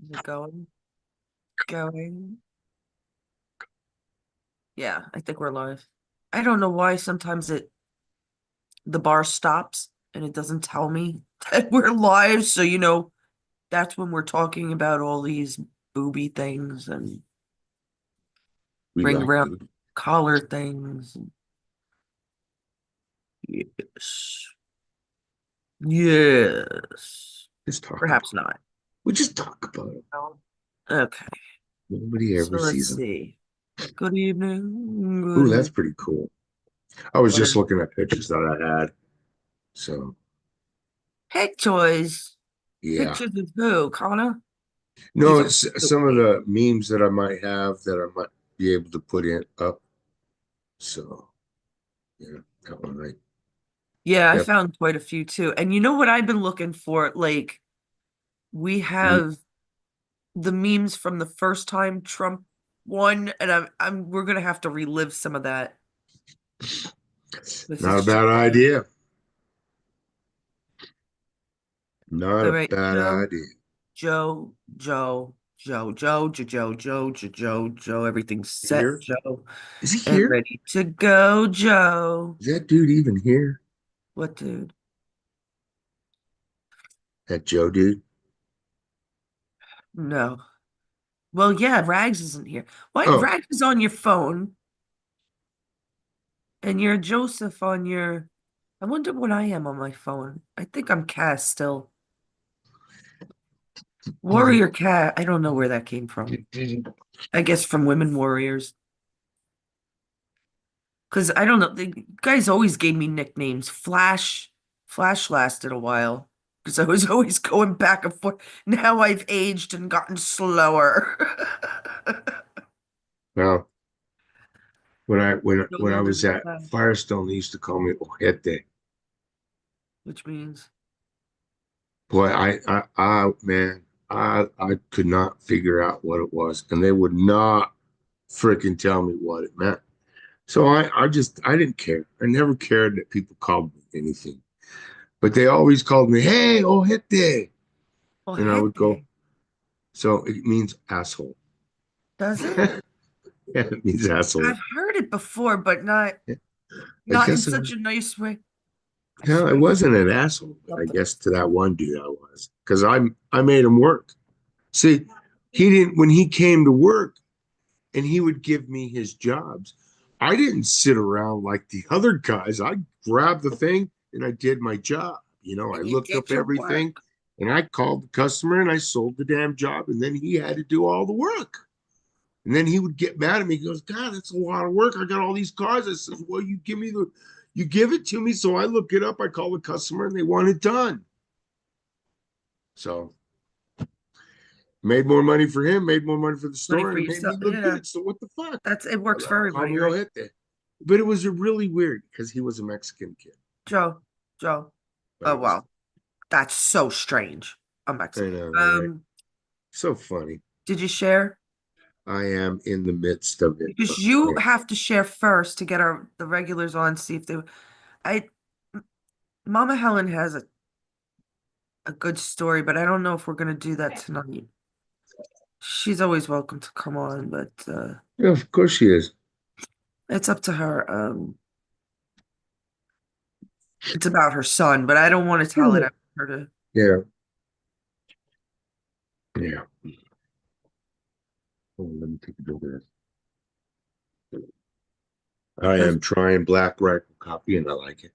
Is it going? Going? Yeah, I think we're live. I don't know why sometimes the bar stops and it doesn't tell me that we're live. So, that's when we're talking about all these booby things and We ring like around to collar things. Yes. Yes. just talk about Perhaps not. We just talk about it. No. Okay. Nobody So ever let's sees them. see. Good evening. Good Ooh, that's evening. pretty cool. I was What just is looking at pictures that I had. So Heck toys? yeah. Pictures of who? Connor? No, These are it's so some of cute. the memes that I might have that I might be able to put in up. So yeah, got one right. Yeah, I Yep. found quite a few too. And you know what I've been looking for? Like, we Mm, have the memes from the first time Trump won, and we're gonna have to relive some of that. This Not is a just bad funny. idea. Not All a right, bad Joe, idea. Joe, Joe, Joe, Joe, Joe, Joe, Joe, Joe, Joe, Joe. Everything's set, Here? Joe, Is he and here? ready to go, Joe. Is that dude even here? What, dude? That Joe dude? No. Well, yeah, Rags isn't here. What? Oh, Rags is on your phone. And you're Joseph on your. I wonder what I am on my phone. I think I'm Cass still. Warrior Cat. I don't know where that came from. I guess from Women Warriors. Because I don't know. The guys always gave me nicknames. Flash lasted a while. Because I was always going back and forth. Now I've aged and gotten slower. well, No when I longer was the at Flash. Firestone, they used to call me Ojete. Which means. Boy, man, I could not figure out what it was, and they would not freaking tell me what it meant. So I didn't care. I never cared that people called me anything, but they always called me, "Hey, ojete," and I would go. Ojete. So it means asshole. Does it? Yeah, it means asshole. I've heard it before, but not Yeah, I not in guess such a nice way. I I swear wasn't an asshole, but I something. guess to that one dude I was because I made him work. See, he didn't when he came to work. And he would give me his jobs. I didn't sit around like the other guys. I grabbed the thing and I did my job. I And you looked did up your work. everything and I called the customer and I sold the damn job. And then he had to do all the work. And then he would get mad at me. He goes, God, that's a lot of work. I got all these cars. I says, well, you give it to me. So I look it up. I call the customer and they want it done. So made more money for him, made more money for the Money store, for and made me yourself. look Yeah. good. So what the fuck? It works for Call everybody, me right? ojete. But it was really weird because he was a Mexican kid. Joe. Joe. But Oh it was, wow. That's so strange. I'm I Mexican. know, right? So funny. Did you share? I am in the midst of it, Because but you yeah. have to share first to get the regulars on, see if they I Mama Helen has a good story, but I don't know if we're gonna do that tonight. She's always welcome to come on, but Yeah, of course she is. it's up to her. It's about her son, but I don't want to tell it. I want her to. Yeah, yeah. Oh, let me take a look at this. I Does, am trying Black Rifle coffee and I like it.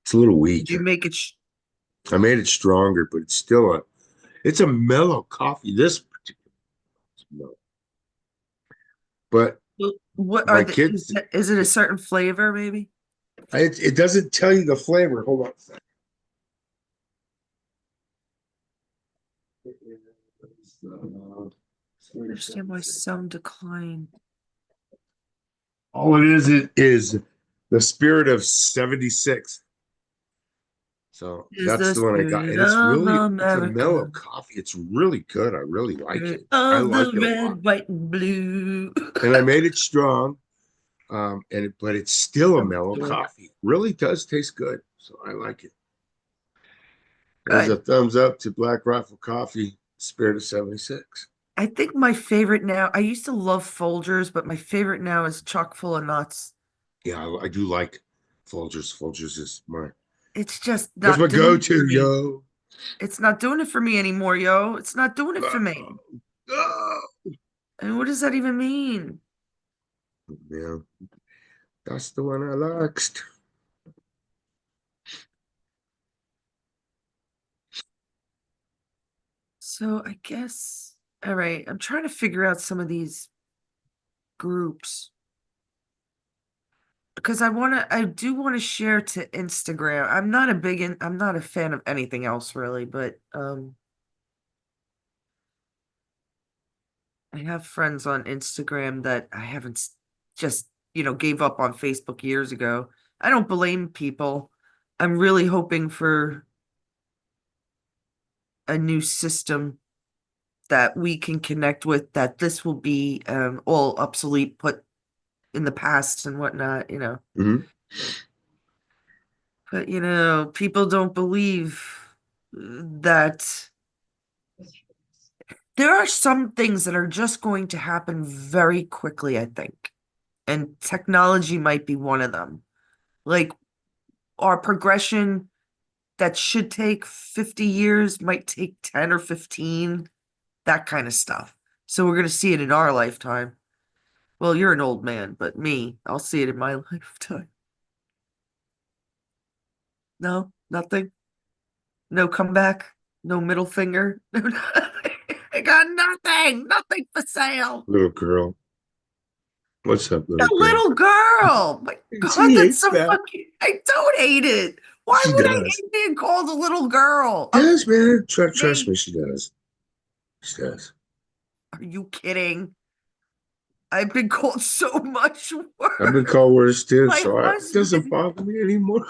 It's a little did weak. you make it? I made it stronger, but it's a mellow coffee. This particular is mellow. But What are my the? kids, Is it a certain flavor? Maybe. it doesn't tell you the flavor. Hold on a second. I don't understand why some decline. All it is the spirit of 76. So Is that's the the one I got. spirit And of it's a mellow America, coffee. It's really good. I really like spirit it. I of the like it a lot. red, white, and blue. And I made it strong. But it's still a I'm mellow good. coffee. Really does taste good. So I like it. There's a Good. thumbs up to Black Rifle Coffee. Spirit of 76. I think my favorite now, I used to love Folgers, but my favorite now is chock full of nuts. Yeah, I do like Folgers. Folgers is It's just that's my not doing it for go-to, me. yo. It's not doing it for me anymore, yo. It's not doing it for me. Oh, And what does that even mean? yeah, that's the one I liked. So I guess, all right, I'm trying to figure out some of these groups because I do want to share to Instagram. I'm not a fan of anything else really, but I have friends on Instagram that I haven't just, gave up on Facebook years ago. I don't blame people. I'm really hoping for a new system that we can connect with, that this will be all obsolete, put in the past and whatnot. Mhm. But people don't believe that there are some things that are just going to happen very quickly, I think. And technology might be one of them. Like our progression that should take 50 years might take 10 or 15, that kind of stuff. So we're going to see it in our lifetime. Well, you're an old man, but me, I'll see it in my lifetime. No, nothing. No comeback. No middle finger. No, nothing. I got nothing. Nothing for sale. Little girl. What's up, A little girl? little girl. My God, She that's hates so that. fucking. I don't hate it. Why She would I does. hate being called a little girl? Does, man. Trust Hey, me, she does. She does. are you kidding? I've been called so much I've been worse. called worse too, My so it doesn't husband. bother me anymore.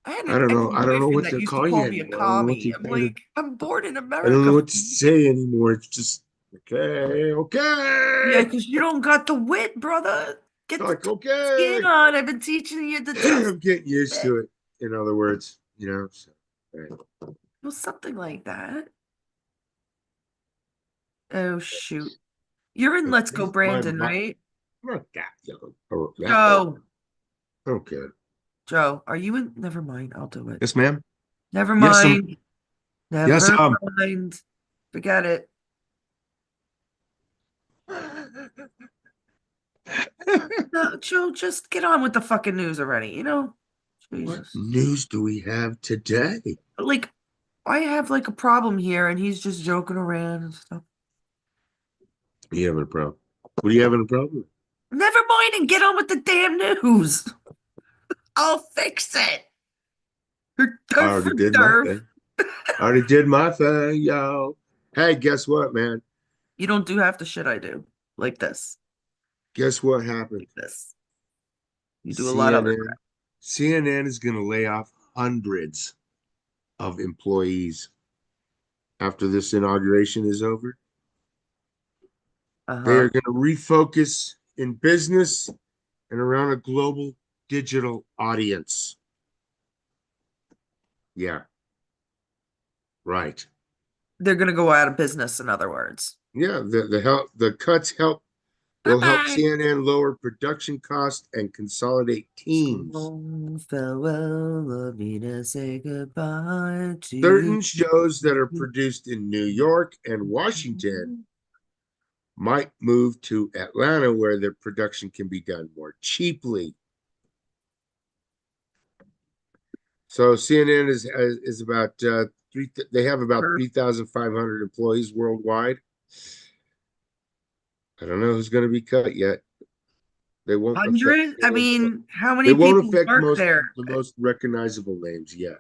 I had I an don't know. I don't know ex-boyfriend what that to used to call you call me a anymore. I don't know what commie. to I'm kind of. like, I'm born in I don't know America. what to say anymore. It's just okay, Yeah, okay. because you don't got the wit, brother. Get the Like tough skin okay. on. I've been teaching you the tough I'm getting used bit. to it. In other words, So, right. Well, something like that. Oh, shoot. You're in Let's Go Brandon, My, right? I'm not that young or that old. Joe. I don't care. Joe, are you in? Never mind. I'll do it. Yes, ma'am. Never Yes, mind. yes, Never mind. Forget it. No, Joe, just get on with the fucking news already. What Jesus. news do we have today? Like, I have like a problem here and he's just joking around and stuff. You having a problem? What are you having a problem with? Never mind and get on with the damn news. I'll fix it. I Turf already for did my turf. thing. I already did my thing, yo. Hey, guess what, man? You don't do half the shit I do. Like this. Guess what happened? Like this. You do a lot of other CNN. crap. CNN is going to lay off hundreds of employees after this inauguration is over. They Uh-huh. are going to refocus in business and around a global digital audience. Yeah, right. They're gonna go out of business, in other words. Yeah, the cuts will help Bye-bye. CNN lower production costs and consolidate So teams. long, farewell, love me to say goodbye to you. Certain shows that are produced in New York and Washington might move to Atlanta where their production can be done more cheaply. So CNN is about three. They have about 3,500 employees worldwide. I don't know who's going to be cut yet. They won't affect. 100? I mean, how They many won't people affect work there? the most recognizable names yet.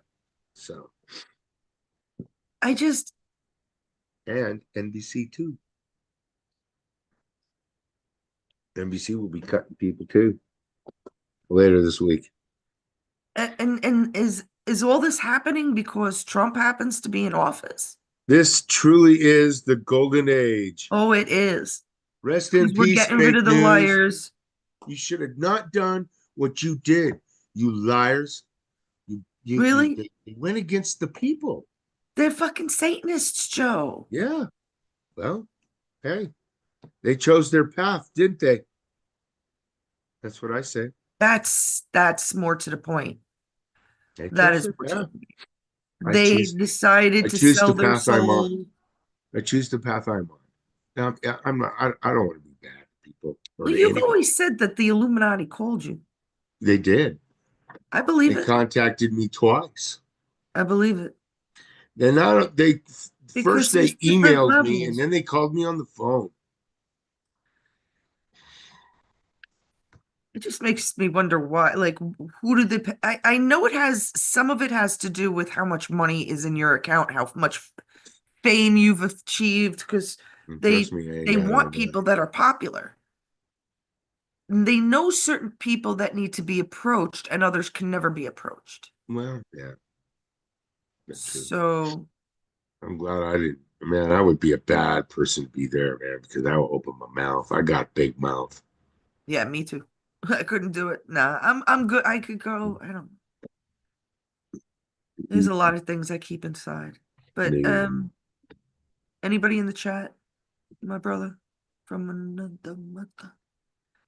So I just, and NBC too. NBC will be cutting people too later this week. and is all this happening because Trump happens to be in office? This truly is the golden age. Oh, it is. Rest in Because we're peace, getting rid of fake the news. liars. You should have not done what you did, you liars. You Really? went against the people. They're fucking Satanists, Joe. Yeah. Well, hey, they chose their path, didn't they? That's what I say. That's more to the point. They That chose is their more to the path. point. I They choose I decided to choose the sell their path I'm on. soul. I choose the path I'm on. Now, yeah, I'm not I don't want to be bad to people or Well, to you've anybody. always said that the Illuminati called you. They did. I believe They it. contacted me twice. I believe it. Then not they first Because there's they different emailed me and levels. then they called me on the phone. It just makes me wonder why, like, who did they pay? I know it has, some of it has to do with how much money is in your account, how much fame you've achieved, because And trust they me, I ain't they got all want that. people that are popular. And they know certain people that need to be approached and others can never be approached. Well, yeah, that's true. So, I'm glad I didn't. Man, I would be a bad person to be there, man, because I will open my mouth. I got big mouth. yeah, me too. I couldn't do it. Nah, I'm good. I could go. I don't. There's a lot of things I keep inside. But Maybe. anybody in the chat, my brother from another mother.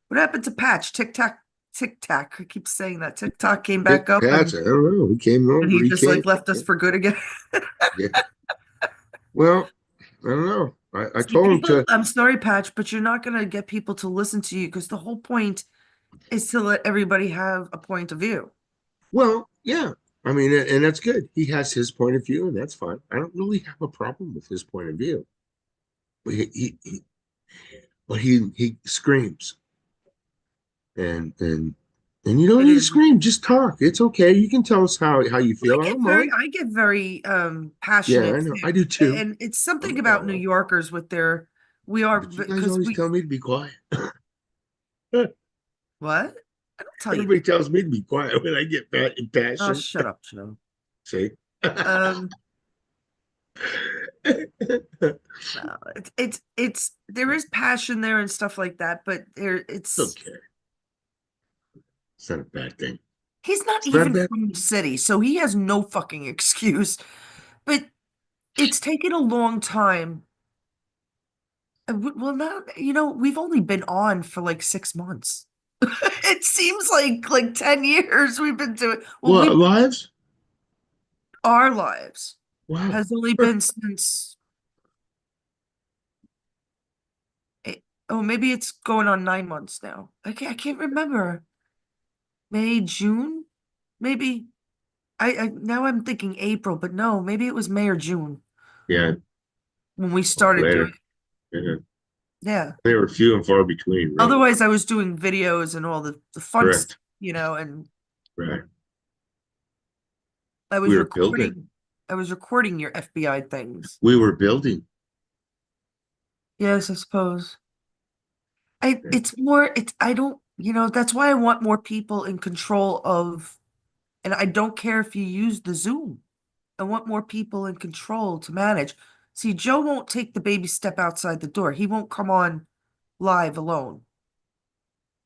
What happened to Patch? TikTok, TikTok. I keep saying that. TikTok came back Big up Patch, I don't know. He came and over. he He just came. like left us for good again. Yeah. Well, I don't know. I See, told him people, to. I'm sorry, Patch, but you're not gonna get people to listen to you because the whole point is to let everybody have a point of view. Well, yeah. I mean, and that's good. He has his point of view, and that's fine. I don't really have a problem with his point of view. But he screams, and and you don't It need to is. scream. Just talk. It's okay. You can tell us how you feel. I don't mind. I get very Yeah, I passionate know. too. I do too. And it's I'm something not gonna about New lie. Yorkers with their we are But you guys because always we tell me to be quiet. what? I don't tell you. Everybody tells me to be quiet when I get Oh, impassioned. shut up, Joe. See? Um, no, it's there is passion there and stuff like that, but there it's Okay. It's not a bad thing. he's not It's not a even bad. from the city, so he has no fucking excuse. But it's taken a long time. Well, now we've only been on for like 6 months. It seems like 10 years we've been doing. Well, What we lives? our lives Wow. has only been since oh maybe it's going on 9 months now. I can't remember. May, June, maybe. I now I'm thinking April, but no, maybe it was May or June Yeah. when we started doing Later. it. Yeah. Yeah. They were few and far between, really. Otherwise, I was doing videos and all the fun stuff, Correct. and Right. I was We were building. recording. I was recording your FBI things. We were building. Yes, I suppose. Yeah. It's more, I don't, that's why I want more people in control of, and I don't care if you use the Zoom. I want more people in control to manage. See, Joe won't take the baby step outside the door. He won't come on live alone.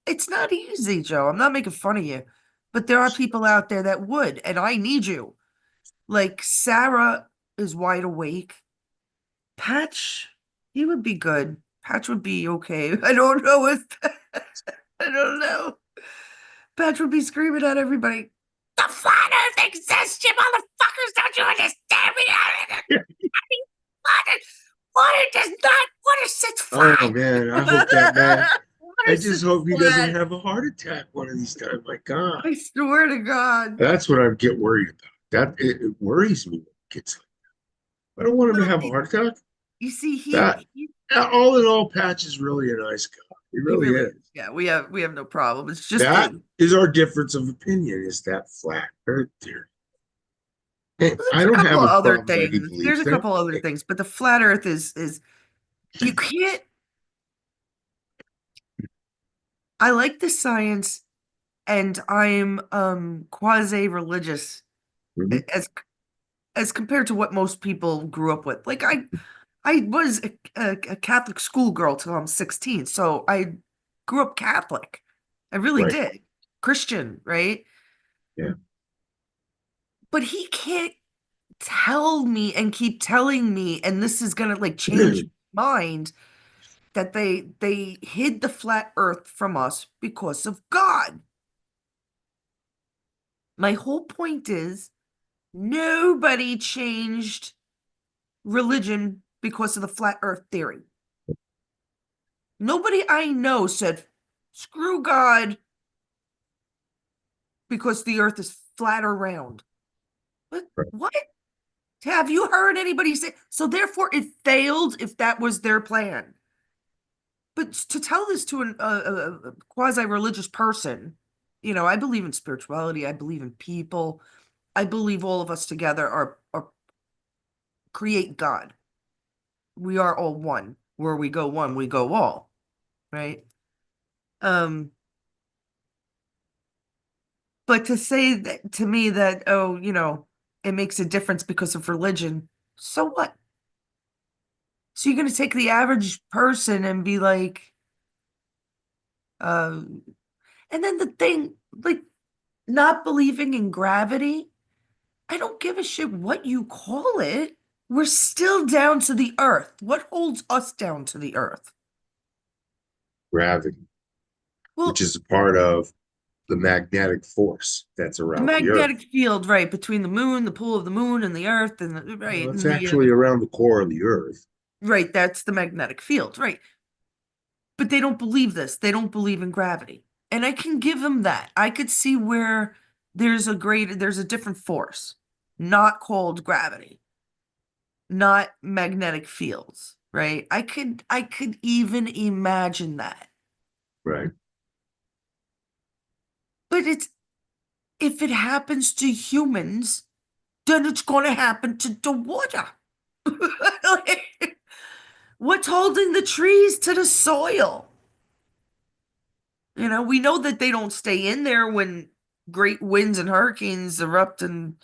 It's not easy, Joe. I'm not making fun of you, but there are people out there that would, and I need you. Like Sarah is wide awake. Patch, he would be good. Patch would be okay. I don't know if I don't know. Patch would be screaming at everybody. The flat earth exists, you motherfuckers. Don't you understand me? Water, water does not, water sits Oh flat. man, I hope that man. I Water just sits hope he doesn't flat. have a heart attack one of these times. My God, I swear to God. that's what I get worried about. It worries me when it gets like. I don't want him to Well, have a heart attack. you see, That all in all, Patch is really a nice guy. He he really really is. is. Yeah, we have no problem. It's just That is our difference of opinion. Is that flat Earth theory? Hey, there's I a don't couple have of a other problem that he things. There's believes a in. couple other Hey, things, but the flat Earth is you can't. I like the science, and I'm quasi religious mhm, as compared to what most people grew up with. Like I was a Catholic schoolgirl till I'm 16, so I grew up Catholic. I really right. did. Christian, right? Yeah. But he can't. tell me and keep telling me, and this is gonna like change my mind, that they hid the flat earth from us because of God. My whole point is nobody changed religion because of the flat earth theory. Nobody I know said, screw God because the earth is flat or round. What? Right. What? Have you heard anybody say? So therefore, it failed if that was their plan. But to tell this to a quasi-religious person, I believe in spirituality. I believe in people. I believe all of us together are create God. We are all one. Where we go one, we go all. Right? Um, but to say that to me that, oh, it makes a difference because of religion, so what? So you're gonna take the average person and be like, uh, and then the thing, like not believing in gravity, I don't give a shit what you call it. We're still down to the earth. What holds us down to the earth? Gravity, which Well, is a part of the magnetic force that's the around the earth. magnetic field, right, between the moon, the pull of the moon, and the earth, and Well, right, it's and actually around the core of the earth. right, that's the magnetic field, right. But they don't believe this. They don't believe in gravity. And I can give them that. I could see where there's a different force, not called gravity, not magnetic fields, right? I could even imagine that. Right. But if it happens to humans, then it's going to happen to the water. Like, what's holding the trees to the soil? We know that they don't stay in there when great winds and hurricanes erupt and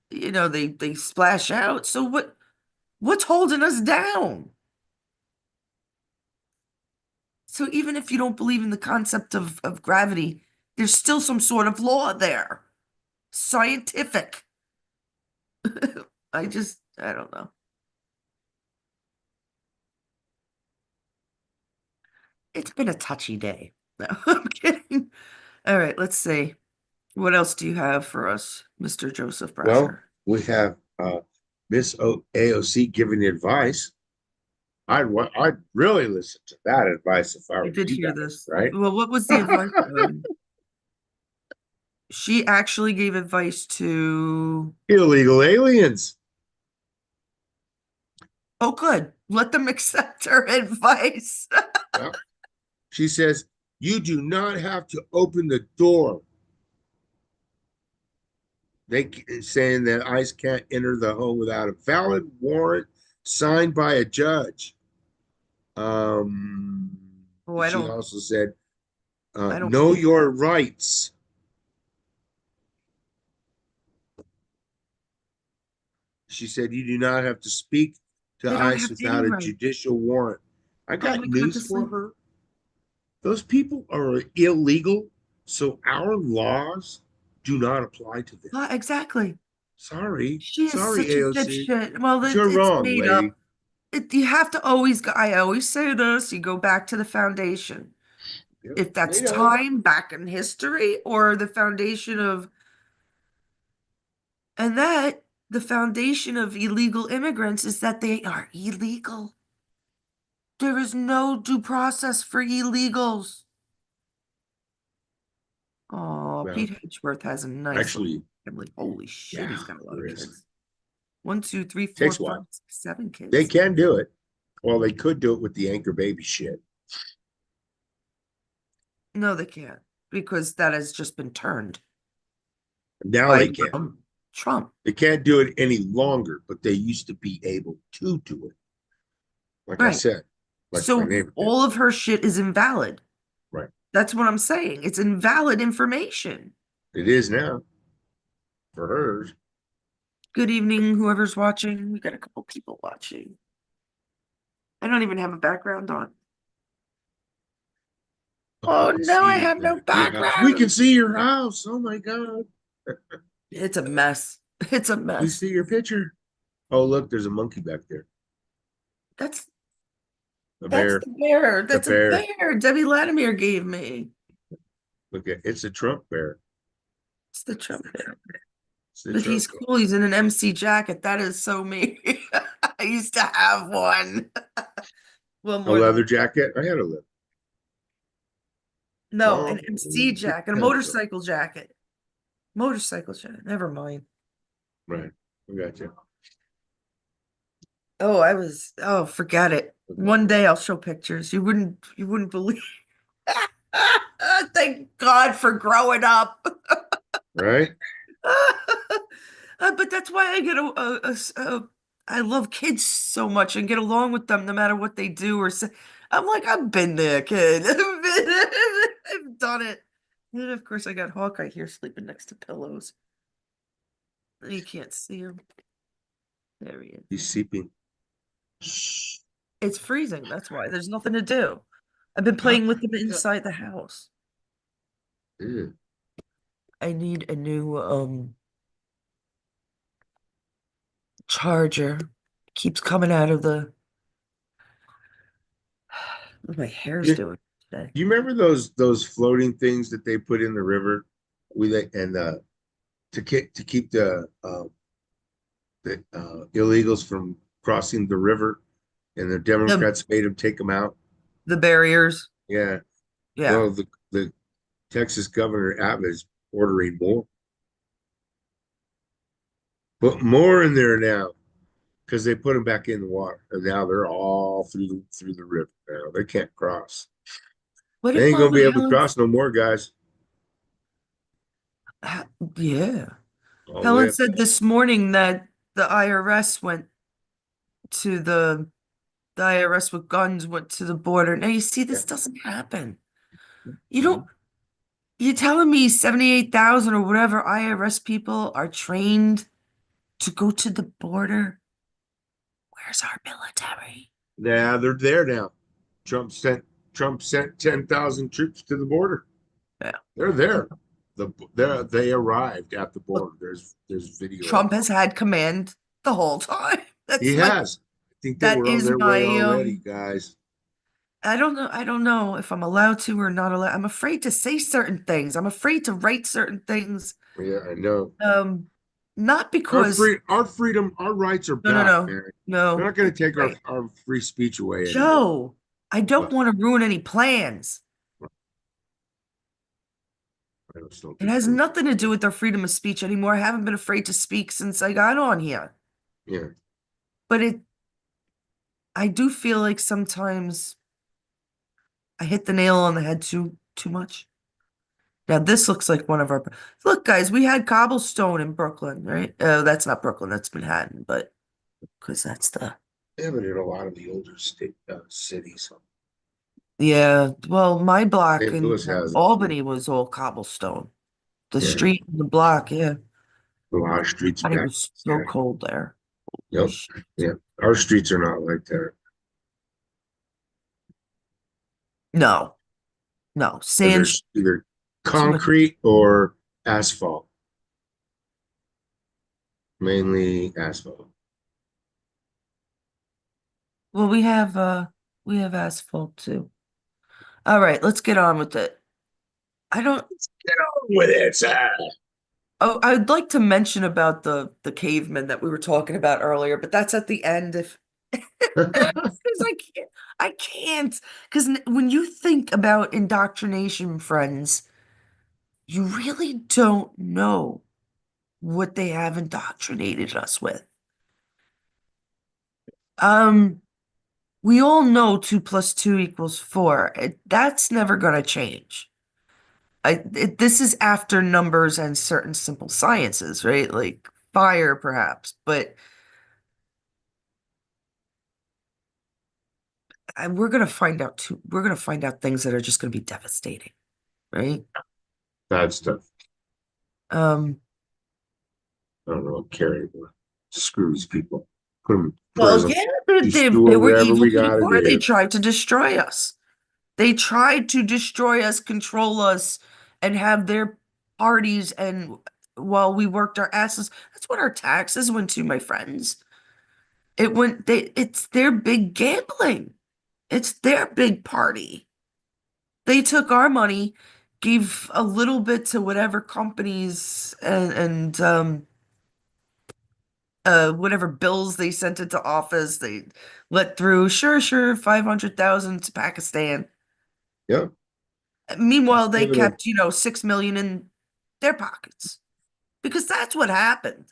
they splash out. So what's holding us down? So even if you don't believe in the concept of gravity, there's still some sort of law there. Scientific. I don't know. It's been a touchy day. No, I'm kidding. All right, let's see. What else do you have for us, Mr. Joseph Well, Brasher? we have Miss AOC giving advice. I'd really listen to that advice if I I were did you hear guys, this. right? Well, what was the advice? She actually gave advice to, Illegal aliens. oh, good. Let them accept her advice. Yeah. She says, you do not have to open the door. They saying that ICE can't enter the home without a valid warrant signed by a judge. Um, Oh, she also said, I don't know believe your that. rights. She said, you do not have to speak to They don't ICE have any without a rights. judicial warrant. I Oh got my God, news this for like, her. Those people are illegal, so our laws do not apply to them. exactly. Sorry, She is sorry, such a AOC, dipshit. Well, but you're it's wrong, made lady. up. You have to always go. I always say this, you go back to the foundation. Yep, If that's they know. time back in history or the foundation of, and that the foundation of illegal immigrants is that they are illegal. There is no due process for illegals. Oh, Well, Pete Hedgeworth has a nice little actually, family. Holy shit, yeah, he's got a lot of there is. kids. One, two, three, four, Takes a five, while. six, seven They kids. can do it. Well, they could do it with the anchor baby shit. No, they can't because that has just been turned Now by they can. Trump. They can't do it any longer, but they used to be able to do it. Like I Right. said, like my So neighbor did. all of her shit is invalid. Right. That's what I'm saying. It's invalid information. It is now for hers. Good evening, whoever's watching. We got a couple people watching. I don't even have a background on. Oh, we Oh can no, I see have no your house. We can background. see your house. Oh my God. It's a mess. It's a You mess. see your picture? Oh, look, there's a monkey back there. That's A that's bear. the bear. A That's a bear. bear Debbie Latimer gave me. Look at it's a Trump bear. It's the Trump bear. It's the But Trump he's bear. cool. He's in an MC jacket. That is so me. I used to have one. Well, A more than leather jacket. I had a leather. no, Oh, an MC jacket, a yeah, so- motorcycle jacket. Motorcycle jacket. Never mind. right. I got you. Oh, forget it. One day I'll show pictures. You wouldn't believe. Thank God for growing up. Right? But that's why I get I love kids so much and get along with them no matter what they do or say. I'm like, I've been there, kid. I've done it. And of course, I got Hawkeye here sleeping next to pillows. You can't see him. There he is. He's seeping. Shh. It's freezing. That's why. There's nothing to do. I've been Huh? playing with them inside the house. Ew. I need a new charger. Keeps coming out of the what my hair's Yeah. doing today. You remember those floating things that they put in the river with it and to keep the illegals from crossing the river, and the The Democrats made them take them out. the barriers. Yeah. Yeah. Well, the Texas Governor Abbott is ordering more. Put more in there now because they put them back in the water, and now they're all through the river now. They can't cross. What They did ain't gonna Mama be able to Helen? cross no more, guys. Yeah. All the way Helen up there. said this morning that the IRS went to the IRS with guns went to the border. Now you see Yeah. this doesn't happen. You Mhm. don't you're telling me 78,000 or whatever IRS people are trained to go to the border? Where's our military? Yeah, they're there now. Trump sent Trump sent 10,000 troops to the border. Yeah. They're there. They arrived at the Look, border. There's video of Trump it. has had command the whole time. He That's my has. I think they that were on is their way my already, guys. I don't know if I'm allowed to or not allowed. I'm afraid to say certain things. I'm afraid to write certain things. Yeah, I know. Um, not because Our freedom, our rights are no, no, back, no, man. They're no. not going to take Right. our free speech away anymore. Joe, I don't But want to ruin any plans. I just don't It think has we're. nothing to do with their freedom of speech anymore. I haven't been afraid to speak since I got on here. Yeah, But I do feel like sometimes I hit the nail on the head too much. Now this looks like one of our look, guys. We had cobblestone in Brooklyn, right? That's not Brooklyn. That's Manhattan, but because that's the yeah, but in a lot of the older cities, yeah. Well, my block St. in Louis has it too. Albany was all cobblestone. The Yeah, street and the block, yeah. a lot of streets And it back. was so Yeah, cold there. Holy yep, shit. yeah. Our streets are not like that. No, no. And Sand, there's either too much. concrete or asphalt, mainly asphalt. Well, we have asphalt too. All right, let's get on with it. I don't Get on with it, sir. oh, I'd like to mention about the cavemen that we were talking about earlier, but that's at the end if because I can't because when you think about indoctrination, friends, you really don't know what they have indoctrinated us with. Um, we all know 2 + 2 = 4. That's never gonna change. This is after numbers and certain simple sciences, right? Like fire, perhaps, but we're gonna find out too. We're gonna find out things that are just gonna be devastating, right? Bad stuff. Um, I don't know what carry screws people. Put them in well, prison. yeah, Just do they were whatever evil we to the got to core. They do. tried to destroy us. They tried to destroy us, control us, and have their parties and while we worked our asses. That's what our taxes went to, my friends. It's their big gambling. It's their big party. They took our money, gave a little bit to whatever companies and whatever bills they sent into office, they let through. Sure, sure, 500,000 to Pakistan. Yeah. Meanwhile, they Give it a kept, 6 million in their pockets because that's what happened.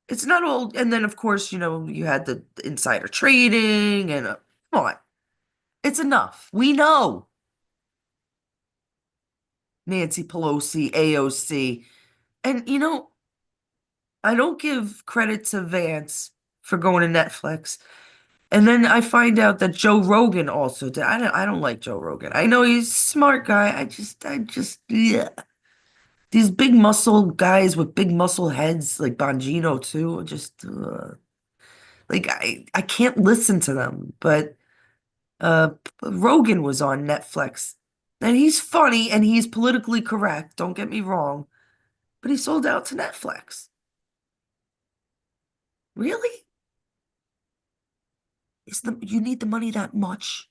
It's not all, and then of course, you had the insider trading and come on, it's enough. We know Nancy Pelosi, AOC, and I don't give credit to Vance for going to Netflix. And then I find out that Joe Rogan also did. I don't like Joe Rogan. I know he's a smart guy. Yeah. These big muscle guys with big muscle heads like Bongino too, just like I can't listen to them. But Rogan was on Netflix. And he's funny and he's politically correct, don't get me wrong, but he sold out to Netflix. Really? You need the money that much?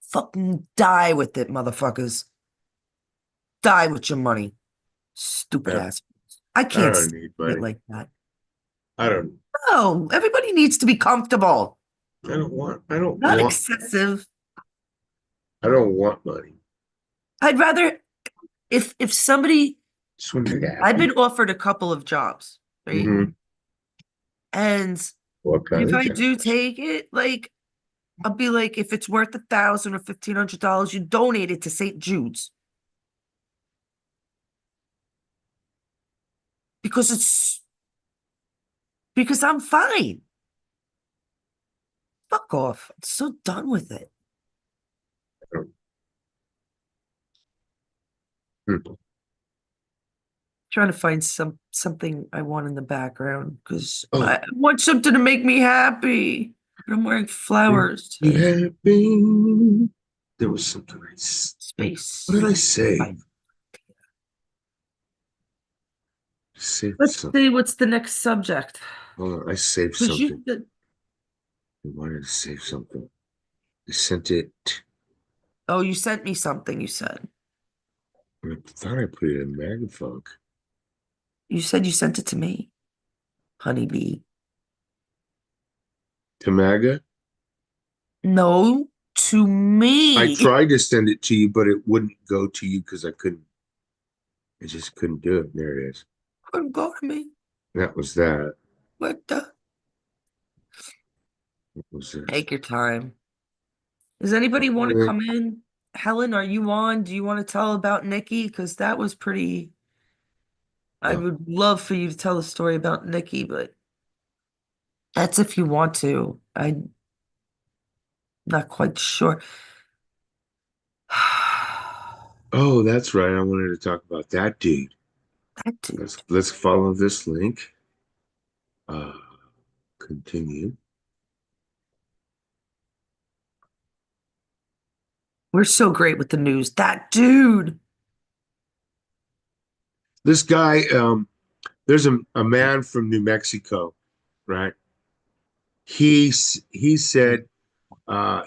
Fucking die with it, motherfuckers. Die with your money. Stupid yeah. ass. I I can't don't stand need it money. like that. I don't. No, everybody needs to be comfortable. I don't want. I don't Not want. excessive. I don't want money. I'd rather if somebody Just want to be I've been happy. offered a couple of jobs, right? Hmm. And What kind if of I job? do take it, like I'll be like, if it's worth 1,000 or $1,500, you donate it to St. Jude's because because I'm fine. Fuck off. I'm so done with it. Hmm. Trying to find something I want in the background because Oh, I want something to make me happy. But I'm wearing flowers you today. have been. There was something what did Space. I say? Fine. Saved Let's something. see what's the next subject. Hold on, I saved Because something. I wanted to save something. I sent it. oh, you sent me something, you said. I thought I put it in Magafunk. You said you sent it to me, honeybee. To Maga? No, to I me. tried to send it to you, but it wouldn't go to you because I couldn't. I just couldn't do it. There it is. Couldn't go to me. That was that. What the? What was this? Take your time. Does anybody want to come in? Helen, are you on? Do you want to tell about Nikki? Because that was pretty. I Uh, would love for you to tell the story about Nikki, but that's if you want to. I'm not quite sure. oh, that's right. I wanted to talk about that dude. That dude. Let's follow this link. Uh, continue. We're so great with the news. That dude. This guy, there's a man from New Mexico, right? He said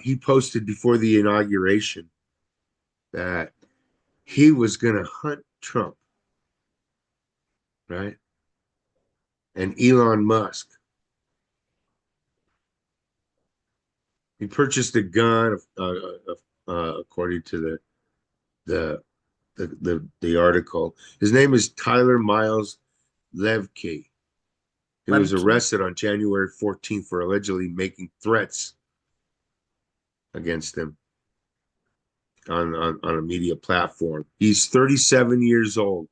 he posted before the inauguration that he was going to hunt Trump, right? And Elon Musk. He purchased a gun, according to the, the article. His name is Tyler Miles Levke. He was Lemke. arrested on January 14th for allegedly making threats against him on a media platform. He's 37 years old,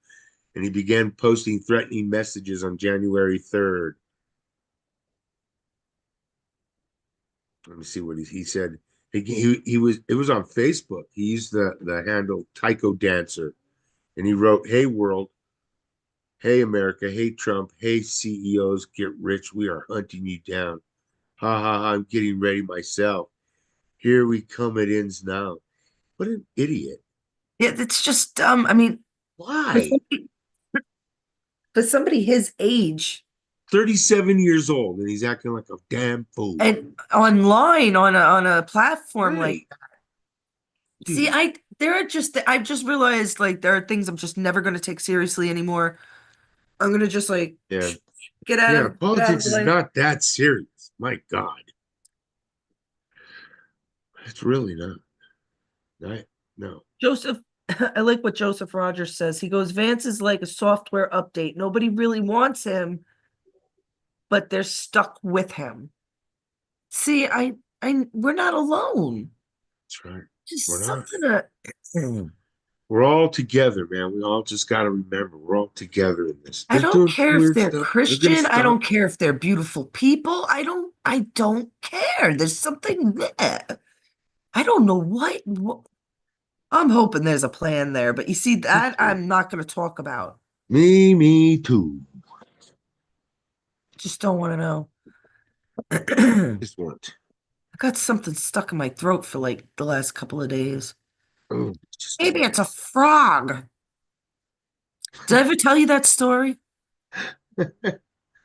and he began posting threatening messages on January 3rd. Let me see what he said. He was it was on Facebook. He used the handle Tycho Dancer, and he wrote, "Hey world, hey America, hey Trump, hey CEOs, get rich. We are hunting you down. Ha ha ha! I'm getting ready myself. Here we come. It ends now." What an idiot! Yeah, it's just I mean, for Why? somebody, for somebody his age 37 years old, and he's acting like a damn fool. and online on a platform like Right, see, dude. I've just realized like there are things I'm just never gonna take seriously anymore. I'm gonna just like Yeah, yeah. get out of Politics the is way. not that serious. My God, it's really not. I, no. Joseph, I like what Joseph Rogers says. He goes, Vance is like a software update. Nobody really wants him, but they're stuck with him. See, we're not alone. That's right. We're Just not. something to. Mm. We're all together, man. We all just got to remember we're all together in this. I They're don't doing some care if weird they're stuff. They're gonna Christian. I stop. don't care if they're beautiful people. I don't care. There's something there. I don't know what. I'm hoping there's a plan there, but you see Me that too. I'm not going to talk about. Me too. Just don't want to know. I Just want. got something stuck in my throat for like the last couple of days. Oh, just Maybe it's a frog. Did I ever tell you that story? got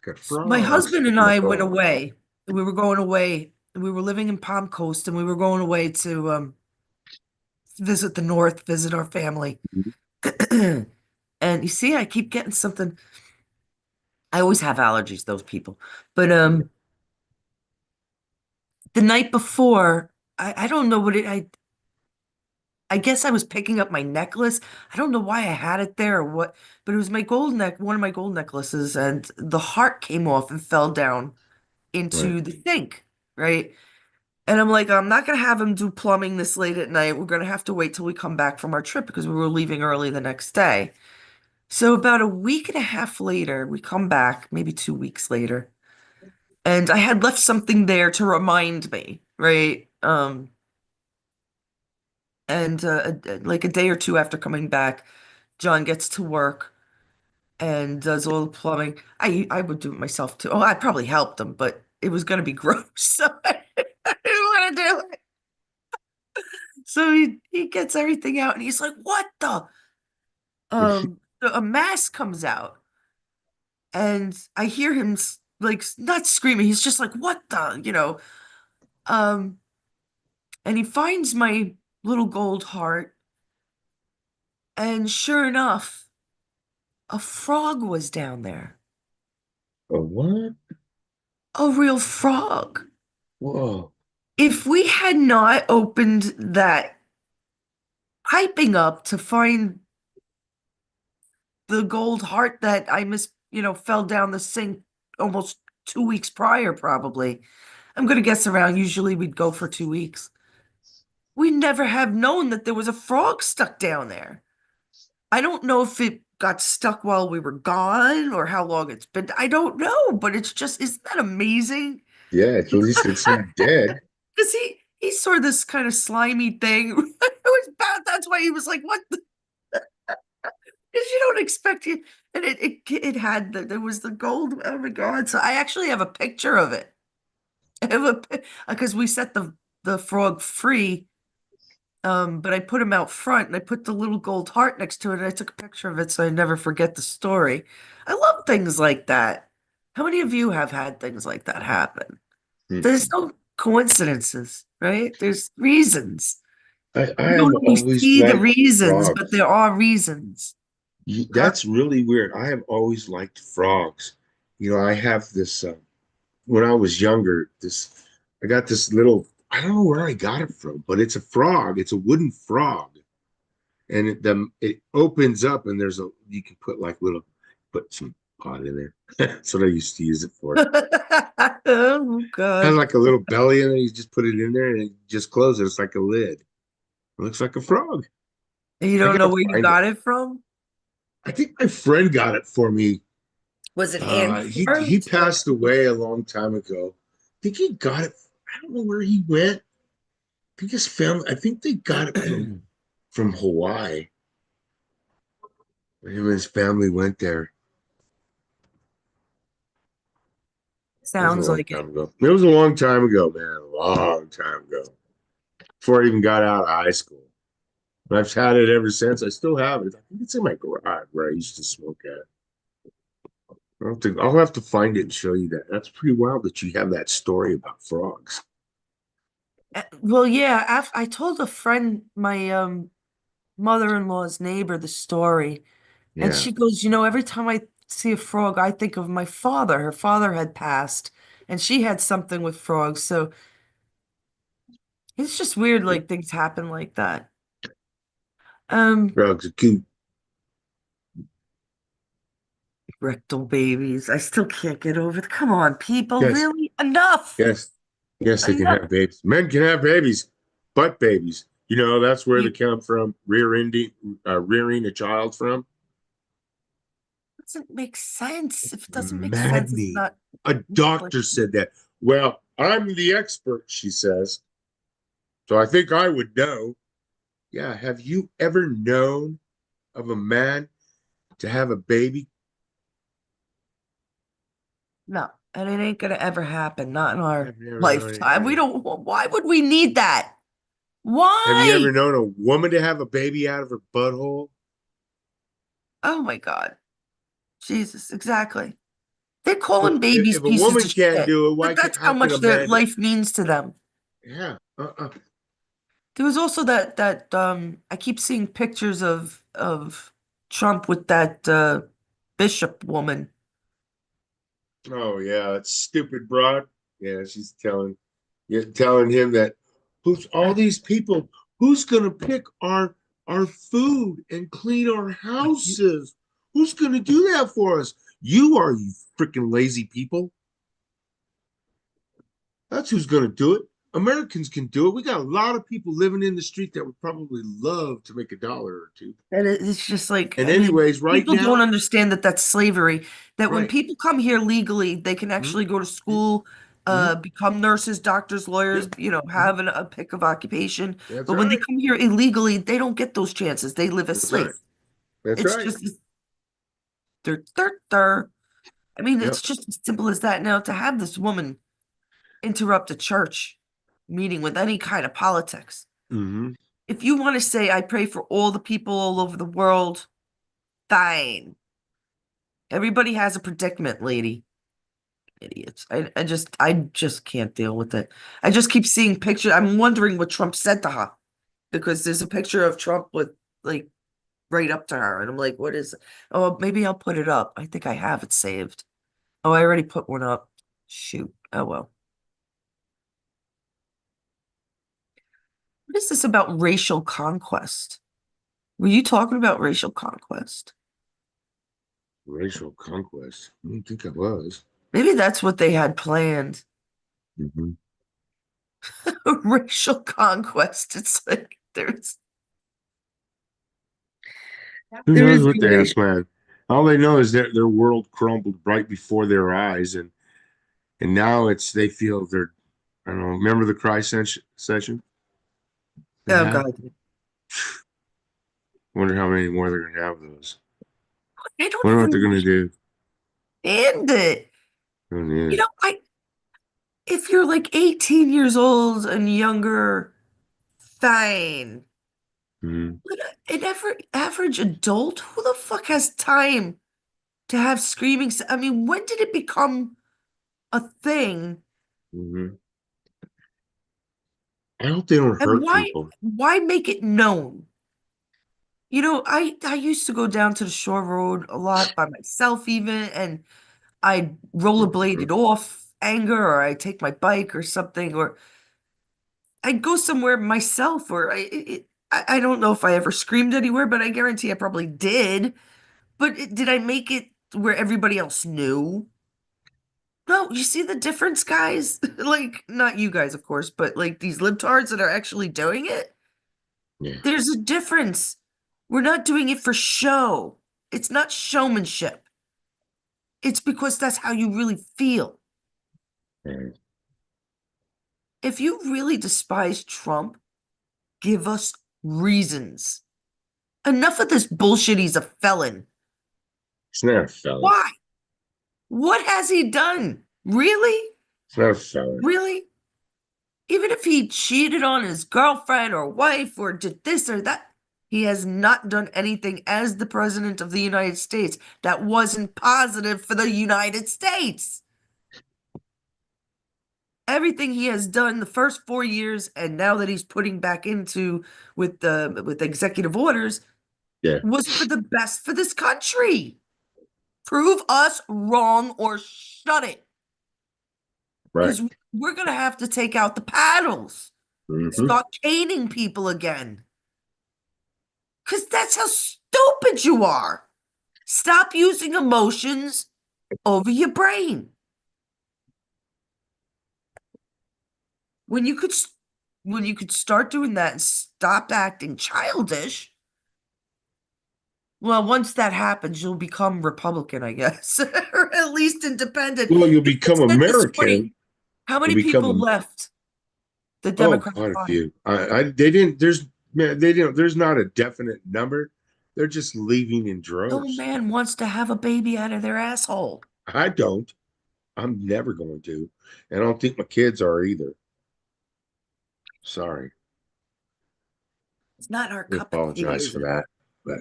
My frogs husband stuck and in my I went throat. away. We were going away. We were living in Palm Coast and we were going away to visit the North, visit our family. And you see, I keep getting something. I always have allergies, those people. But the night before, I don't know what I guess I was picking up my necklace. I don't know why I had it there or what, but it was my gold one of my gold necklaces, and the heart came off and fell down Right. into the sink, right? And I'm like, I'm not gonna have him do plumbing this late at night. We're gonna have to wait till we come back from our trip because we were leaving early the next day. So about a week and a half later, we come back, maybe 2 weeks later, and I had left something there to remind me, right? And like a day or two after coming back, John gets to work and does all the plumbing. I would do it myself too. Oh, I probably helped him, but it was gonna be gross, so I didn't want to do it. So he gets everything out and he's like, "What the?" A mask comes out and I hear him like not screaming. He's just like, "What the?" Um, and he finds my little gold heart, and sure enough, a frog was down there. A what? A real frog. Whoa. If we had not opened that piping up to find the gold heart that I fell down the sink almost 2 weeks prior, probably. I'm gonna guess around. Usually we'd go for 2 weeks. We never have known that there was a frog stuck down there. I don't know if it got stuck while we were gone or how long it's been. I don't know, but isn't that amazing? Yeah, at least it's not dead. Because he saw this kind of slimy thing. It was bad. That's why he was like, "What?" Because you don't expect you. And it had there was the gold. Oh my God! So I actually have a picture of it. I have because we set the frog free. But I put him out front and I put the little gold heart next to it and I took a picture of it so I never forget the story. I love things like that. How many of you have had things like that happen? There's Mm-mm. no coincidences, right? There's reasons. I You have don't always always see the liked reasons, but frogs. there are reasons. Huh? That's really weird. I have always liked frogs. I have this when I was younger, I got this little, I don't know where I got it from, but it's a frog. It's a wooden frog. And it opens up and you can put some pot in there. That's what I used to use it for. Oh Has God. like a little belly in it. You just put it in there and it just closes. It's like a lid. It looks like a frog. You I don't know gotta where you find it. got it from? I think my friend got it for me. Was it hand He carved? Like, passed away a long time ago. I think he got it. I don't know where he went. I think his family. I think they got it from Hawaii. Him and his family went there. That was a sounds long like it. time ago. It was a long time ago, man. A long time ago. Before I even got out of high school. I've had it ever since. I still have it. I think it's in my garage where I used to smoke at. I'll have to find it and show you that. That's pretty wild that you have that story about frogs. Well, yeah, I told a friend, my mother-in-law's neighbor, the story, and Yeah. she goes, every time I see a frog, I think of my father. Her father had passed, and she had something with frogs. So it's just weird, like things happen like that. Um, Frogs are cute. Rectal babies. I still can't get over it. Come on, people, Yes. really? Enough. Yes. Yes, they can Enough. have babies. Men can have babies, butt babies. That's where they You come from, rearing a child from. doesn't make sense. If it doesn't make sense, it's Maddening. not. A doctor said that. Well, I'm the expert, she says. So I think I would know. Yeah. Have you ever known of a man to have a baby? No, and it ain't gonna ever happen. Not in our I've never known lifetime. We anybody. don't. Why would we need that? Have you Why? ever known a woman to have a baby out of her butthole? Oh my God. Jesus, exactly. They're calling babies If a pieces woman of can't shit. do it, why can That's how how can a much their man do it? life means to them. Yeah. There was also that I keep seeing pictures of Trump with that Bishop woman. Oh yeah, that stupid broad. Yeah, she's telling him that who's all I, these people, who's gonna pick our food and clean our you, houses? Who's gonna do that for us? You are, you freaking lazy people. That's who's gonna do it. Americans can do it. We got a lot of people living in the street that would probably love to make a dollar or two. and it's just like, And I mean, anyways, right people don't now, understand that that's slavery. That when right. people come here legally, they can Mm-hmm, actually go to school, mm-hmm, become nurses, doctors, lawyers, yep. Mm-hmm. have a pick of occupation. That's But when they right. come here illegally, they don't get those chances. They live as That's right. slaves. That's It's right. just, they're, they're. I mean, it's Yep. just as simple as that. Now, to have this woman interrupt a church meeting with any kind of politics, Mm-hmm. if you want to say, I pray for all the people all over the world, fine. Everybody has a predicament, lady. Idiots. I just can't deal with it. I just keep seeing pictures. I'm wondering what Trump said to her because there's a picture of Trump with like right up to her. And I'm like, what is it? Oh, maybe I'll put it up. I think I have it saved. Oh, I already put one up. Shoot. Oh, well. What is this about racial conquest? Were you talking about racial conquest? Racial conquest. I don't think I was. Maybe that's what they had planned. Mm-hmm. Racial conquest. It's like Who there knows is what no they have racial. planned? All they know is that their world crumbled right before their eyes, and now it's they feel they're. I don't know. Remember the session they Oh had? God. Wonder how many more they're gonna have of those. I don't Wonder what they're even gonna do. understand it. Oh, yeah. I if you're like 18 years old and younger, fine. Mm-hmm. But an average adult, who the fuck has time to have screaming? I mean, when did it become a thing? Mm-hmm. I hope they don't And hurt why people. why make it known? I used to go down to the shore road a lot by myself even, and I Mm-hmm. rollerbladed off anger, or I take my bike or something, or I go somewhere myself, or I don't know if I ever screamed anywhere, but I guarantee I probably did. But did I make it where everybody else knew? No, you see the difference, guys? Like, not you guys, of course, but like these libtards that are actually doing it. Yeah. There's a difference. We're not doing it for show. It's not showmanship. It's because that's how you really feel. Yeah. If you really despise Trump, give us reasons. Enough of this bullshit. He's a felon. It's not a felon. Why? What has he done? Really? It's not a felon. Really? Even if he cheated on his girlfriend or wife or did this or that, He has not done anything as the president of the United States that wasn't positive for the United States. Everything he has done the first 4 years, and now that he's putting back into with executive orders, Yeah, was for the best for this country. Prove us wrong or shut it. right. Because we're gonna have to take out the paddles. Hmm. Start caning people again. Because that's how stupid you are. Stop using emotions over your brain. When you could when you could start doing that and stop acting childish, well, once that happens, you'll become Republican, I guess, or at least independent. Well, you'll They become said this morning, American. how You'll many become people a, left the oh, Democratic quite a Party? few. They didn't, there's, man, they didn't, there's not a definite number. They're just leaving in No droves. man wants to have a baby out of their asshole. I don't. I'm never going to. And I don't think my kids are either. Sorry. It's not our I cup of tea, apologize is for it? that. But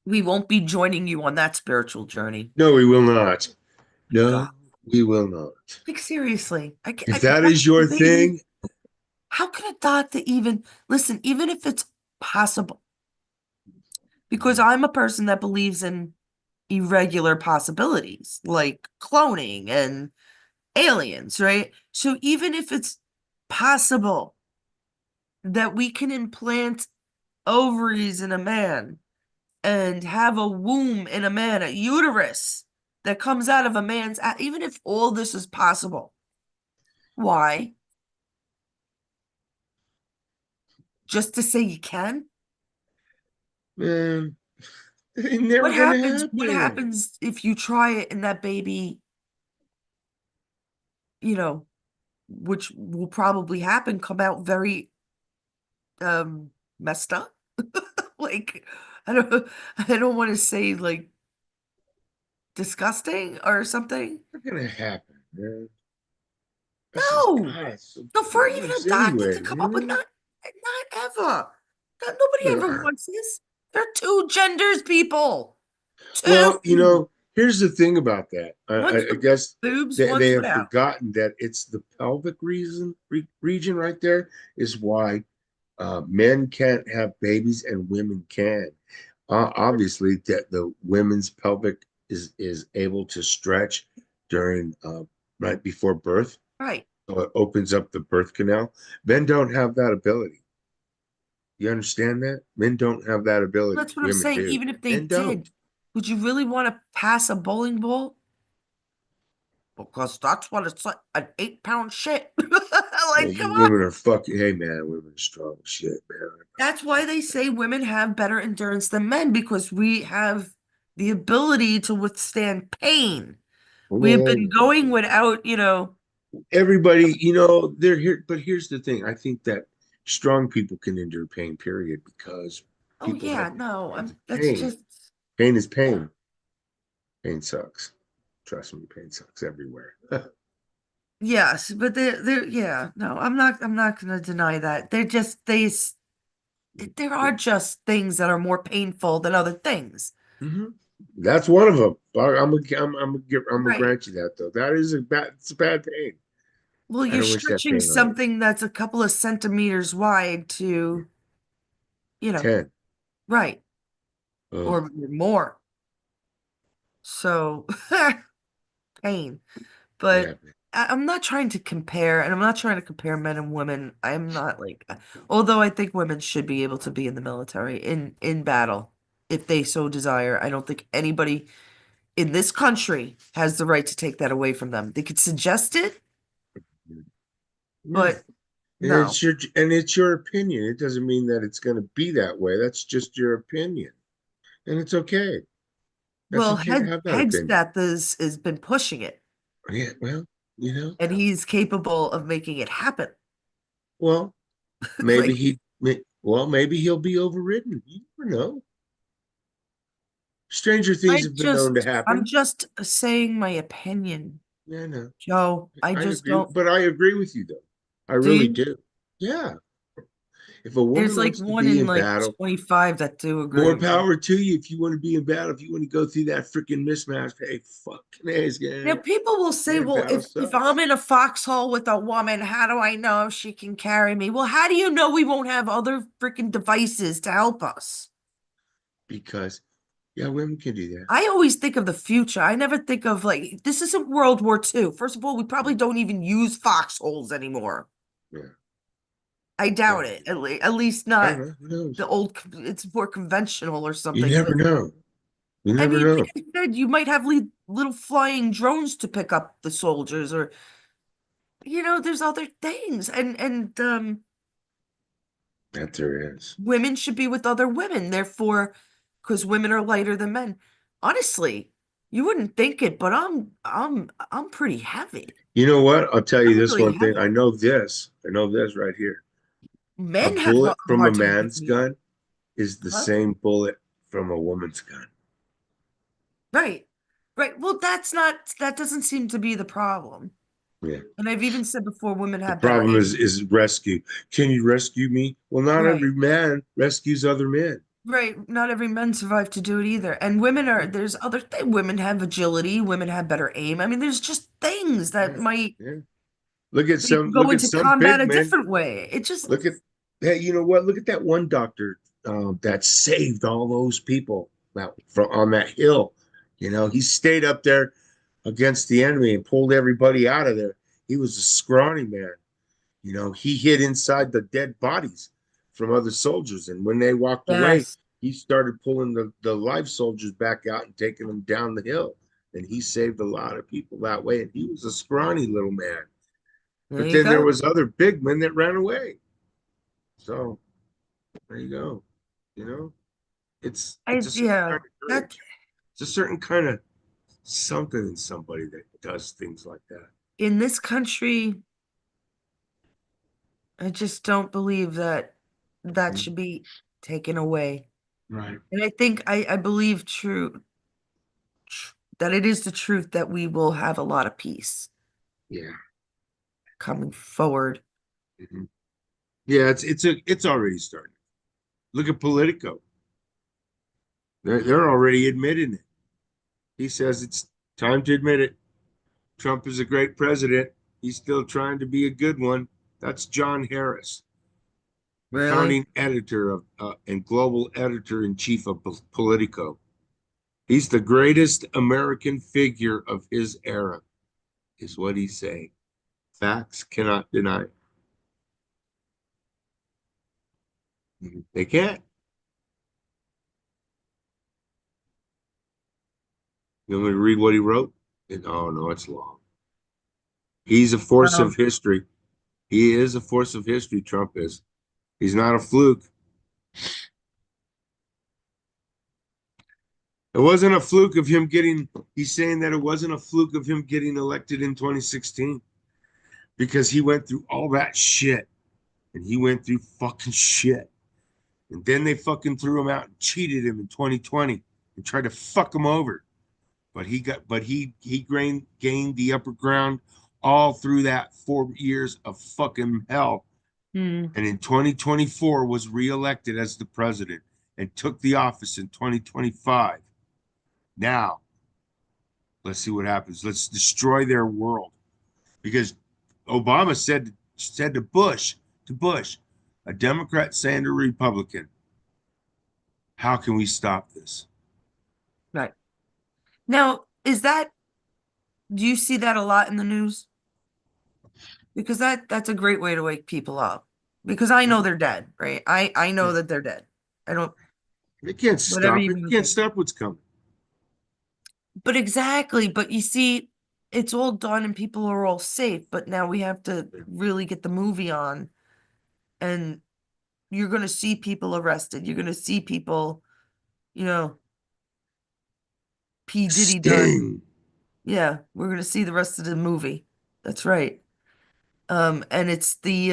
We won't be joining you on that spiritual journey. no, we will not. God, No, we will not. like seriously, If I that having is a your baby. thing, How can a doctor even listen, even if it's possible? Because I'm a person that believes in irregular possibilities, like cloning and aliens, right? So even if it's possible that we can implant ovaries in a man and have a womb in a man, a uterus that comes out of a man's, even if all this is possible, why? Just to say you can? man, it ain't never gonna What happen. happens if you try it and that baby, you know, which will probably happen, come out very messed up? Like, I don't want to say like disgusting or something. It's not gonna happen, man. This is No. God, it's so No, for even a gross doctor anyway, to come up with man. not ever. Nobody ever Uh, wants this. There are two genders, people. Well, Two. here's the thing about that. One's I with guess boobs, they one's have without. forgotten that it's the pelvic region right there is why men can't have babies and women can. Obviously, that the women's pelvic is able to stretch during right before birth, Right. so it opens up the birth canal. Men don't have that ability. You understand that? Men don't have that ability. That's what I'm Women saying. do. Even if they Men did, don't. would you really want to pass a bowling ball? Because that's what it's like, an 8 pound shit. Yeah, Like, come you on. women are fucking. Hey, man, women are strong as shit, man. That's why they say women have better endurance than men because we have the ability to withstand pain. We have been Well, going without, everybody, they're here, but here's the thing. I think that strong people can endure pain, period, because oh people yeah, have no, kinds of that's pain. just Pain is pain. Pain sucks. Trust me, pain sucks everywhere. yes, but they're yeah, no, I'm not gonna deny that. They're just there are just things that are more painful than other things. Mhm. That's one of them. I'm gonna Right. grant you that though. That is it's a bad pain. Well, I you're don't wish that stretching pain on you. something that's a couple of centimeters wide to, you know, 10. right, Ugh, or more. So pain. yeah. But I'm not trying to compare, and I'm not trying to compare men and women. I'm not like, although I think women should be able to be in the military in battle if they so desire. I don't think anybody in this country has the right to take that away from them. They could suggest it, Yeah. but no. And it's your opinion. It doesn't mean that it's going to be that way. That's just your opinion. And it's okay. That's Well, okay to have that opinion. Hegstath has been pushing it, Yeah, well, and he's capable of making it happen. well, Like maybe he'll be overridden. You never know. Stranger things have been known to I'm happen. just saying my opinion, Yeah, I know. Joe. I I just agree, don't. but I agree with you though. I Do really you? do. Yeah. If a There's woman like wants to one be in in like battle, 25 that do agree more with me. power to you. If you want to be in battle, if you want to go through that freaking mismatch, hey, fucking ass, Now, yeah. people will say, Man, well, battle if I'm sucks in a foxhole with a woman, how do I know if she can carry me? Well, how do you know we won't have other freaking devices to help us? because, yeah, women can do that. I always think of the future. I never think of like, this isn't World War II. First of all, we probably don't even use foxholes anymore. Yeah. I doubt Well, it. At least I don't not know. Who knows? the old, it's more conventional or You something. never But know. You I never mean, like know. I said, you might have little flying drones to pick up the soldiers, or there's other things. And That there is. women should be with other women. Therefore, because women are lighter than men. Honestly, you wouldn't think it, but I'm pretty heavy. You know what? I'll tell you I'm this really one thing. I heavy. know this. I know this right here. A Men have bullet a from a hard time man's picking me up. gun is the Huh? same bullet from a woman's gun. Right. Right. Well, that doesn't seem to be the problem. Yeah. And I've even said before, women The have better problem aim. is rescue. Can you rescue me? Well, not every Right. man rescues other men. Right. Not every man survived to do it either. And there's other things. Women have agility, women have better aim. I mean, there's just things that Yeah. might Yeah. they can go Look at into some combat big a men. different way. It just Look at hey, you know what? Look at that one doctor that saved all those people that from on that hill. You know, he stayed up there against the enemy and pulled everybody out of there. He was a scrawny man. You know, he hid inside the dead bodies from other soldiers. And when they walked away, yes. he started pulling the live soldiers back out and taking them down the hill. And he saved a lot of people that way. And he was a scrawny little man. There But you then there go. was other big men that ran away. So there you go. You know, it's I a certain kind yeah. of That courage. It's a certain kind of something in somebody that does things like that. in this country, I just don't believe that that Mhm. should be taken away. Right. And I believe that it is the truth that we will have a lot of peace Yeah. coming forward. Mhm. Yeah, it's already starting. Look at Politico. They're already admitting it. He says it's time to admit it. Trump is a great president. He's still trying to be a good one. That's John Harris, the Really? founding editor of and global editor in chief of Politico. He's the greatest American figure of his era, is what he's saying. Facts cannot deny it. They can't. You want me to read what he wrote? Oh no, it's long. He's a force of Wow. history. He is a force of history, Trump is. He's not a fluke. It wasn't a fluke of him getting, he's saying that it wasn't a fluke of him getting elected in 2016 because he went through all that shit and he went through fucking shit. And then they fucking threw him out and cheated him in 2020 and tried to fuck him over. But he gained the upper ground all through that 4 years of fucking hell. Hmm. And in 2024 was reelected as the president and took the office in 2025. Now, let's see what happens. Let's destroy their world. Because Obama said to Bush, a Democrat saying to a Republican, how can we stop this? Right. Now, do you see that a lot in the news? Because that's a great way to wake people up. Because I know they're dead, right? I know that they're dead. I don't, They can't whatever stop you it. want They to can't think. stop what's coming. But exactly, but you see, it's all done and people are all safe, but now we have to really get the movie on, and you're going to see people arrested. You're going to see people, you know, P. Diddy done. Sting. Yeah, we're going to see the rest of the movie. That's right. And it's the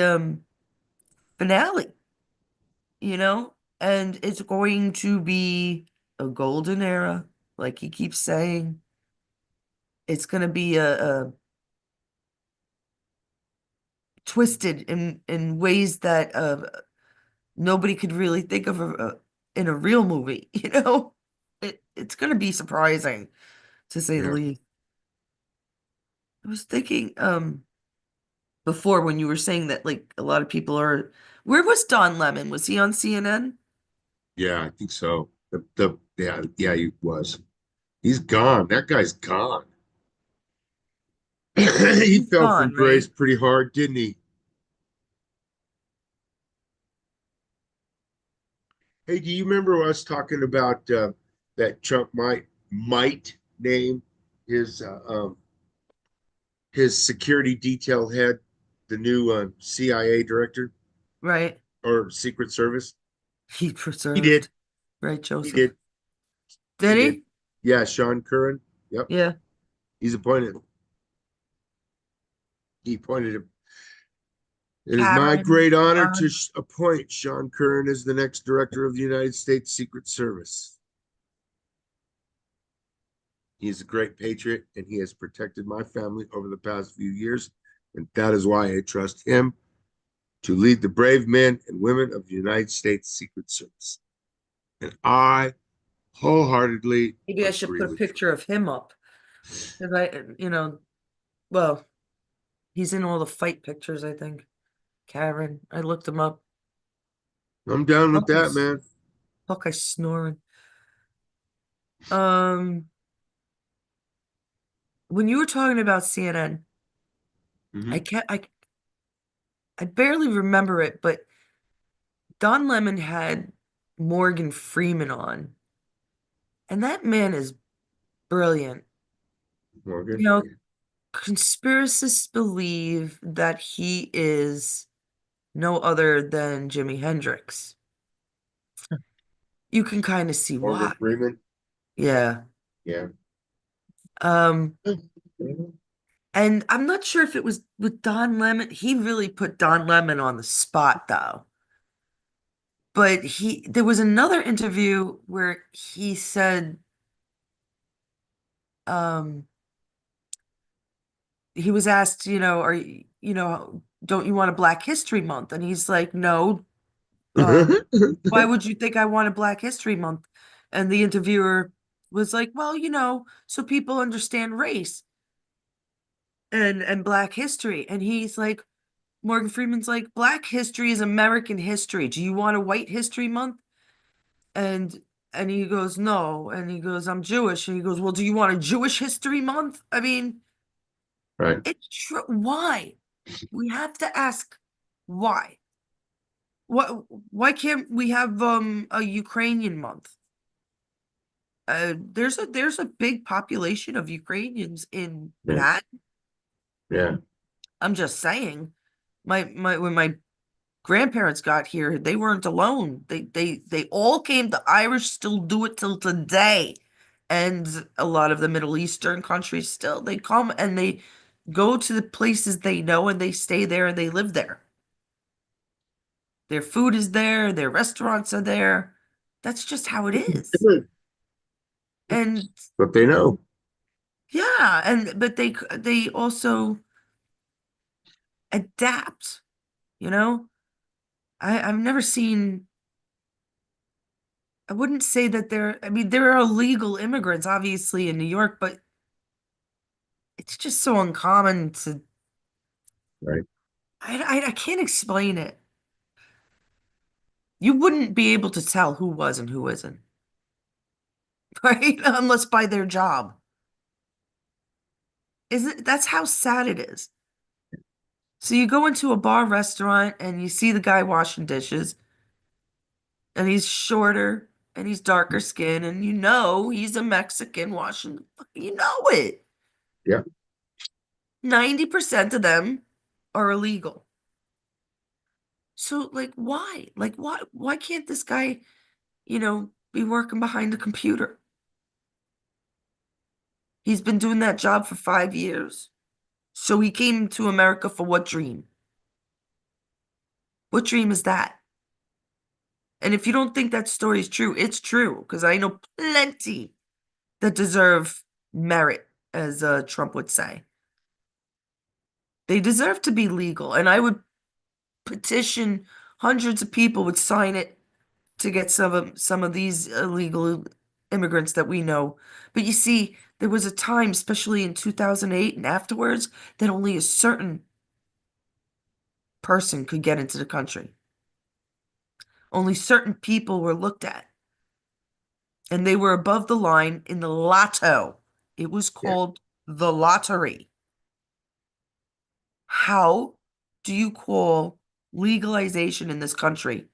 finale, and it's going to be a golden era, like he keeps saying. It's going to be a twisted in ways that nobody could really think of in a real movie, you know? It's gonna be surprising to say the Yeah. least. I was thinking, before when you were saying that like a lot of people are, where was Don Lemon? Was he on CNN? Yeah, I think so. Yeah, he was. He's gone. That guy's gone. He He's fell from gone, grace right? pretty hard, didn't he? Hey, do you remember us talking about that Trump might name his his security detail head, the new CIA director Right. or Secret Service? He He did. preserved, right, He Joseph? did. He Did did. he? Yeah, Sean Curran. Yep. Yeah. He's appointed. He appointed him. It is my Karen, great honor to John. appoint Sean Curran as the next director of the United States Secret Service. He is a great patriot and he has protected my family over the past few years. And that is why I trust him to lead the brave men and women of the United States Secret Service. And I wholeheartedly Maybe I should agree put a with picture of him up. 'Cause well, he's in all the fight pictures, I think. Karen, I looked him up. you. I'm down with that, Hawkeye's, man. Hawkeye's snoring. Um, when you were talking about CNN, I Hmm. can't, I barely remember it, but Don Lemon had Morgan Freeman on, and that man is brilliant. You Morgan. know, conspiracists believe that he is no other than Jimi Hendrix. You can kind of see Morgan why. Freeman. Yeah. Yeah. Um, Mhm. and I'm not sure if it was with Don Lemon. He really put Don Lemon on the spot though. But there was another interview where he said, um, he was asked, don't you want a Black History Month? And he's like, no, why would you think I want a Black History Month? And the interviewer was like, well, so people understand race and Black history. And he's like, Morgan Freeman's like, Black history is American history. Do you want a White History Month? And and he goes, no. And he goes, I'm Jewish. And he goes, well, do you want a Jewish History Month? I mean, Right. it's true. Why? We have to ask why. What? Why can't we have a Ukrainian month? There's a big population of Ukrainians in Yeah. Manhattan. Yeah. I'm just saying. My when my grandparents got here, they weren't alone. They all came. The Irish still do it till today. And a lot of the Middle Eastern countries still, they come and they go to the places they know and they stay there and they live there. Their food is there, their restaurants are there. That's just how it is. And But they know. yeah, and but they also adapt, you know? I've never seen, I wouldn't say that I mean, there are illegal immigrants, obviously, in New York, but it's just so uncommon to, Right. I can't explain it. You wouldn't be able to tell who was and who isn't, right? Unless by their job. That's how sad it is. So you go into a bar restaurant and you see the guy washing dishes, and he's shorter and he's darker skin, and he's a Mexican washing, you know it. Yeah. 90% of them are illegal. So like why? Like why can't this guy, be working behind a computer? He's been doing that job for 5 years. So he came to America for what dream? What dream is that? And if you don't think that story is true, it's true, because I know plenty that deserve merit, as Trump would say. They deserve to be legal. And I would petition hundreds of people would sign it to get some of these illegal immigrants that we know. But you see, there was a time, especially in 2008 and afterwards, that only a certain person could get into the country. Only certain people were looked at, and they were above the line in the lotto. It was Yeah. called the lottery. How do you call legalization in this country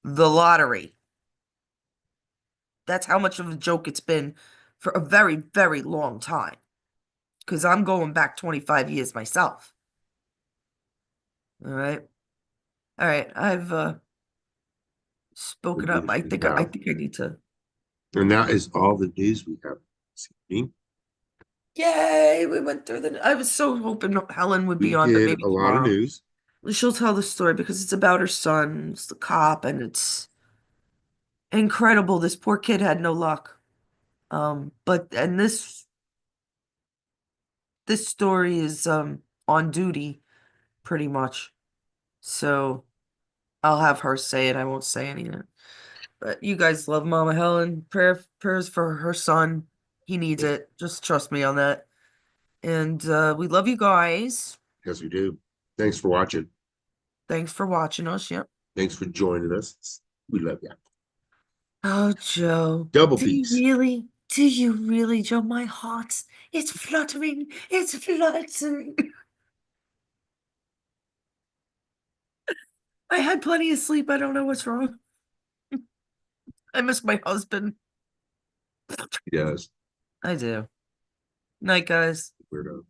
the lottery? That's how much of a joke it's been for a very, very long time. Because I'm going back 25 years myself. All right. All right. I've The spoken up. news I we think I have. think I need to. And that is all the news we have this evening. Yay! We went through I was so hoping Helen would be We on, but did maybe a lot of tomorrow. news. She'll tell the story because it's about her son, it's the cop, and it's incredible. This poor kid had no luck. But and this story is on duty pretty much. So I'll have her say it. I won't say anything. But you guys love Mama Helen. Prayers for her son. He needs Yeah. it. Just trust me on that. And we love you guys. Yes, we do. Thanks for watching. Thanks for watching us. Yep. Thanks for joining us. We love you. Oh, Joe. Double peace. Do you really, Joe? My heart, it's fluttering. It's fluttering. I had plenty of sleep. I don't know what's wrong. I miss my husband. Yes. I do. Night, guys. Weirdo.